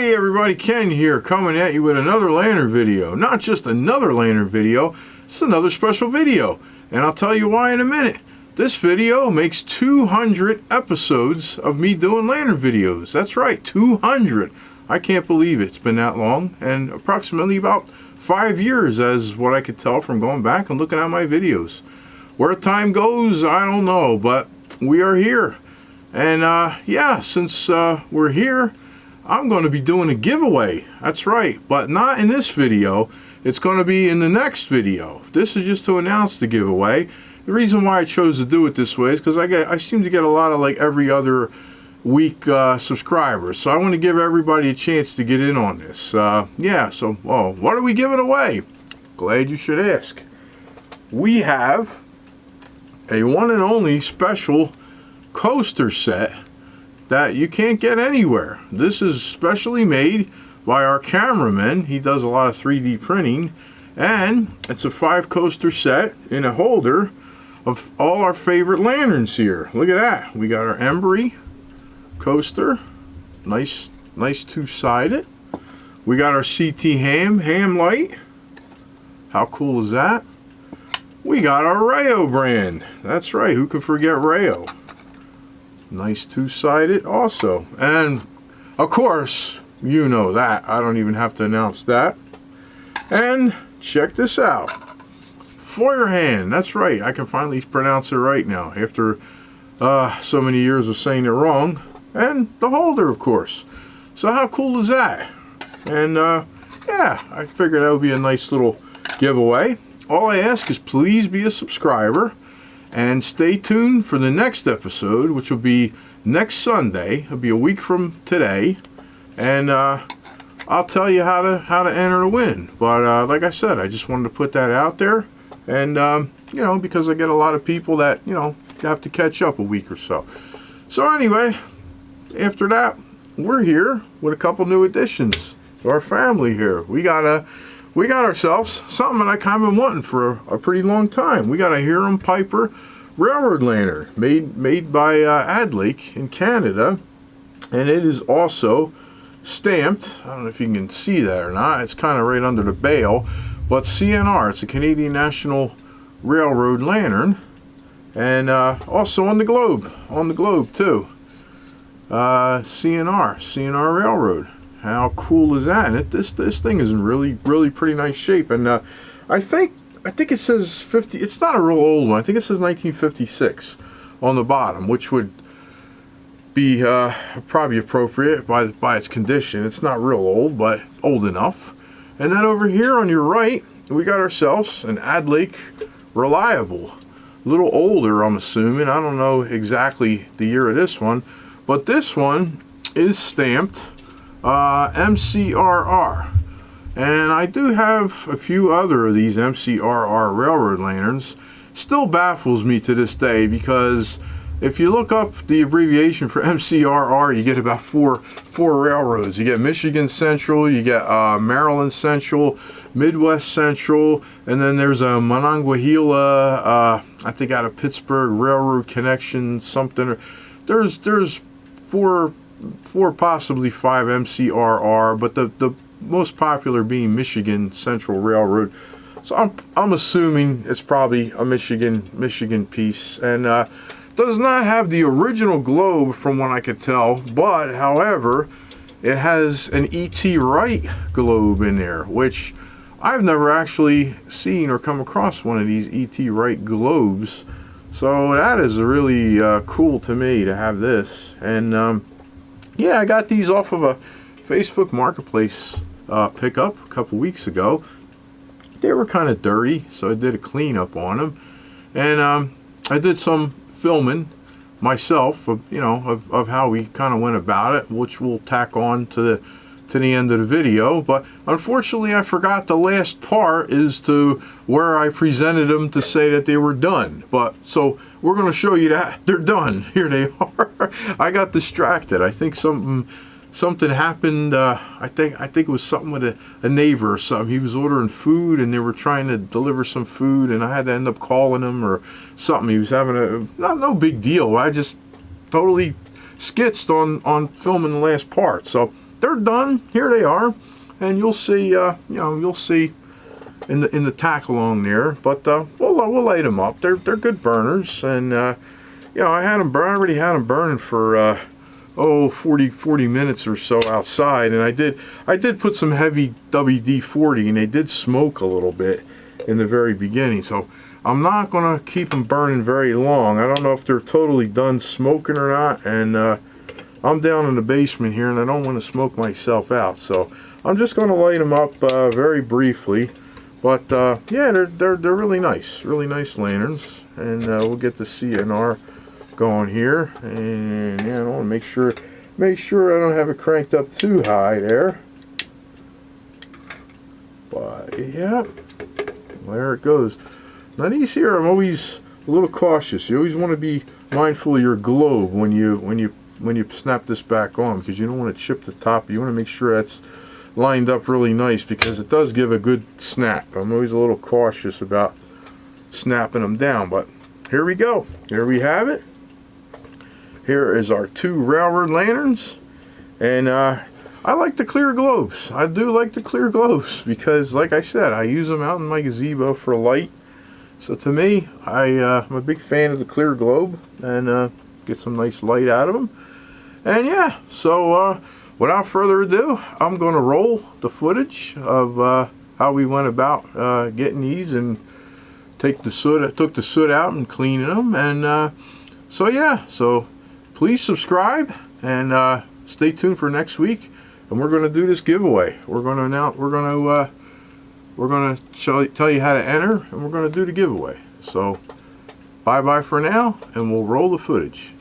Hey everybody, Ken here, coming at you with another lantern video. Not just another lantern video, it's another special video. And I'll tell you why in a minute. This video makes 200 episodes of me doing lantern videos. That's right, 200. I can't believe it. It's been that long, and approximately about 5 years as what I could tell from going back and looking at my videos. Where time goes, I don't know, but we are here. And yeah, since we're here, I'm going to be doing a giveaway. That's right, but not in this video. It's going to be in the next video. This is just to announce the giveaway. The reason why I chose to do it this way is because I seem to get a lot of like every other week subscribers. So I want to give everybody a chance to get in on this. Yeah, so what are we giving away? Glad you should ask. We have a one and only special coaster set that you can't get anywhere. This is specially made by our cameraman. He does a lot of 3D printing, and it's a 5 coaster set in a holder of all our favorite lanterns here. Look at that. We got our Embry coaster, nice 2-sided. We got our CT ham light. How cool is that? We got our Rayo brand. That's right, who could forget Rayo? Nice 2-sided also. And of course, you know that. I don't even have to announce that. And check this out. Feuerhand. That's right. I can finally pronounce it right now after so many years of saying it wrong. And the holder, of course. So how cool is that? And yeah, I figured that would be a nice little giveaway. All I ask is please be a subscriber. And stay tuned for the next episode, which will be next Sunday. It'll be a week from today, and I'll tell you how to enter to win. But like I said, I just wanted to put that out there, and you know, because I get a lot of people that have to catch up a week or so. So anyway, after that, we're here with a couple new additions to our family here. We got ourselves something that I kind of been wanting for a pretty long time. We got a Hiram Piper railroad lantern made by Adlake in Canada, and it is also stamped. I don't know if you can see that or not. It's kind of right under the bail, but CNR. It's a Canadian National Railroad lantern, and also on the globe too. CNR Railroad. How cool is that? And this thing is in really pretty nice shape. And I think it says 50. It's not a real old one. I think it says 1956 on the bottom, which would be probably appropriate by its condition. It's not real old, but old enough. And then over here on your right, we got ourselves an Adlake Reliable. A little older, I'm assuming. I don't know exactly the year of this one, but this one is stamped MCRR, and I do have a few other of these MCRR railroad lanterns. Still baffles me to this day, because if you look up the abbreviation for MCRR, you get about four railroads. You get Michigan Central, you get Maryland Central, Midwest Central, and then there's a Monongahela, I think out of Pittsburgh, Railroad Connection something. There's four, possibly 5 MCRR, but the most popular being Michigan Central Railroad. So I'm assuming it's probably a Michigan piece, and does not have the original globe from what I could tell, but however, it has an E.T. Wright globe in there, which I've never actually seen or come across one of these E.T. Wright globes. So that is really cool to me to have this. And yeah, I got these off of a Facebook Marketplace pickup a couple weeks ago. They were kind of dirty, so I did a cleanup on them, and I did some filming myself of of how we kind of went about it, which we'll tack on to the end of the video. But unfortunately, I forgot the last part is to where I presented them to say that they were done. But so we're going to show you that they're done. Here they are. I got distracted. I think something happened. I think it was something with a neighbor or something. He was ordering food, and they were trying to deliver some food, and I had to end up calling him or something. He was having no big deal. I just totally skitzed on filming the last part. So they're done. Here they are, and you'll see. You'll see in the tack along there. But we'll light them up. They're good burners, and I already had them burning for 40 minutes or so outside, and I did put some heavy WD-40, and they did smoke a little bit in the very beginning. So I'm not gonna keep them burning very long. I don't know if they're totally done smoking or not, and I'm down in the basement here, and I don't want to smoke myself out. So I'm just gonna light them up very briefly. But yeah, they're really nice lanterns, and we'll get the CNR going here, and yeah, I want to make sure I don't have it cranked up too high there. But yeah, there it goes. Now these here, I'm always a little cautious. You always want to be mindful of your globe when you snap this back on, because you don't want to chip the top. You want to make sure that's lined up really nice, because it does give a good snap. I'm always a little cautious about snapping them down, but here we go. Here we have it. Here is our 2 railroad lanterns, and I like the clear globes. I do like the clear globes because, like I said, I use them out in my gazebo for light. So to me, I'm a big fan of the clear globe, and get some nice light out of them. And yeah, so without further ado, I'm going to roll the footage of how we went about getting these, and took the soot out and cleaning them. And so yeah, so please subscribe, and stay tuned for next week, and we're going to do this giveaway. We're going to tell you how to enter, and we're going to do the giveaway. So bye bye for now, and we'll roll the footage.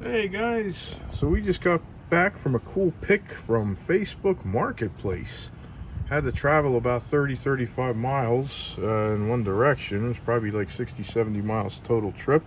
Hey guys, so we just got back from a cool pick from Facebook Marketplace. Had to travel about 30-35 miles in one direction. It was probably like 60-70 miles total trip.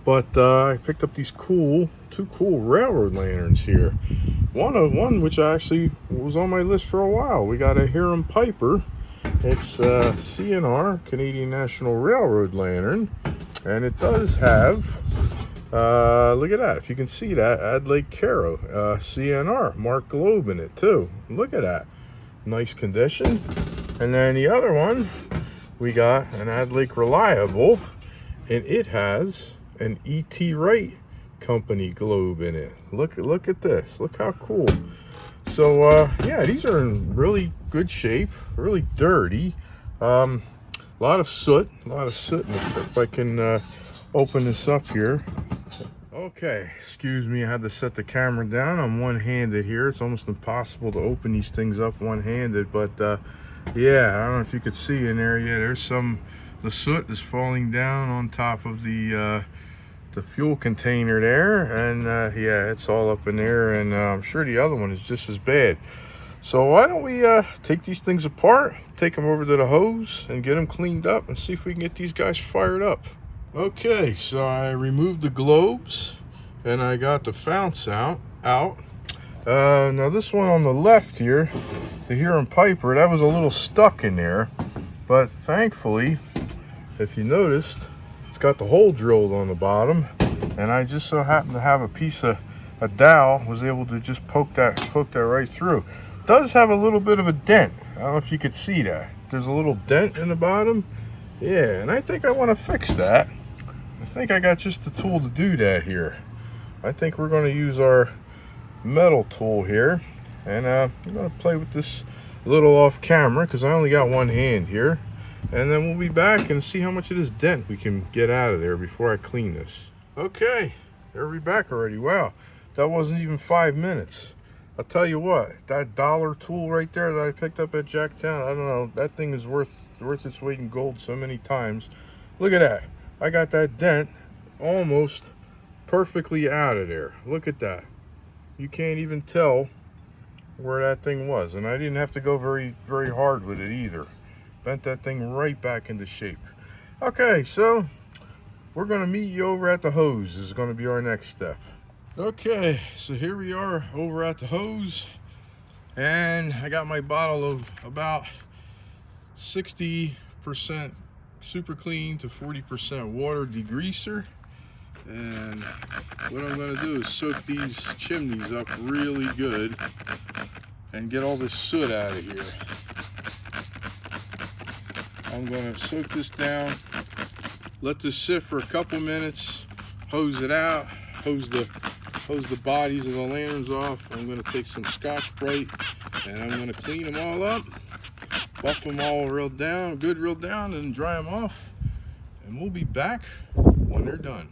But I picked up these two cool railroad lanterns here. One which actually was on my list for a while. We got a Hiram Piper. It's CNR, Canadian National Railroad lantern, and it does have, look at that, if you can see that, Adlai Caro CNR marked globe in it too. Look at that, nice condition. And then the other one, we got an Adlai Reliable, and it has an E.T. Wright Company globe in it. Look at this. Look how cool. So yeah, these are in really good shape, really dirty. A lot of soot in it. If I can open this up here. Okay, excuse me, I had to set the camera down. I'm one-handed here. It's almost impossible to open these things up one-handed, but yeah, I don't know if you could see in there. Yeah, there's the soot is falling down on top of the fuel container there, and yeah, it's all up in there, and I'm sure the other one is just as bad. So why don't we take these things apart, take them over to the hose, and get them cleaned up, and see if we can get these guys fired up. Okay, so I removed the globes, and I got the founts out. Now this one on the left here, the Hiram Piper, that was a little stuck in there, but thankfully, if you noticed, it's got the hole drilled on the bottom, and I just so happened to have a piece of a dowel, was able to just poke that right through. It does have a little bit of a dent. I don't know if you could see that. There's a little dent in the bottom. Yeah, and I think I want to fix that. I think I got just the tool to do that here. I think we're going to use our metal tool here, and I'm going to play with this a little off camera because I only got one hand here. And then we'll be back and see how much of this dent we can get out of there before I clean this. Okay, there we're back already. Wow, that wasn't even 5 minutes. I'll tell you what, that dollar tool right there that I picked up at Jacktown, I don't know, that thing is worth its weight in gold so many times. Look at that. I got that dent almost perfectly out of there. Look at that. You can't even tell where that thing was, and I didn't have to go very hard with it either. Bent that thing right back into shape. Okay, so we're going to meet you over at the hose. This is going to be our next step. Okay, so here we are over at the hose, and I got my bottle of about 60% super clean to 40% water degreaser, And what I'm going to do is soak these chimneys up really good and get all this soot out of here. I'm going to soak this down, let this sit for a couple minutes, hose it out, hose the bodies of the lanterns off. I'm going to take some Scotch-Brite and I'm going to clean them all up, buff them all real down, and dry them off, and we'll be back when they're done.